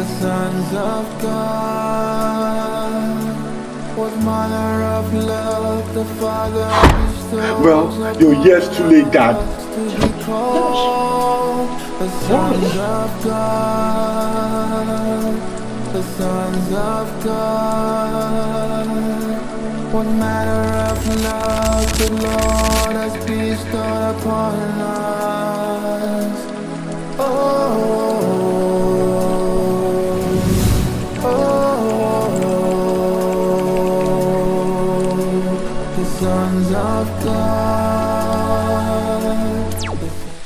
the sons of God. What manner of love the Father bestows. Well, you're yes too late, Dad. To be called the sons of God, the sons of God. What manner of love the Lord has bestowed upon us.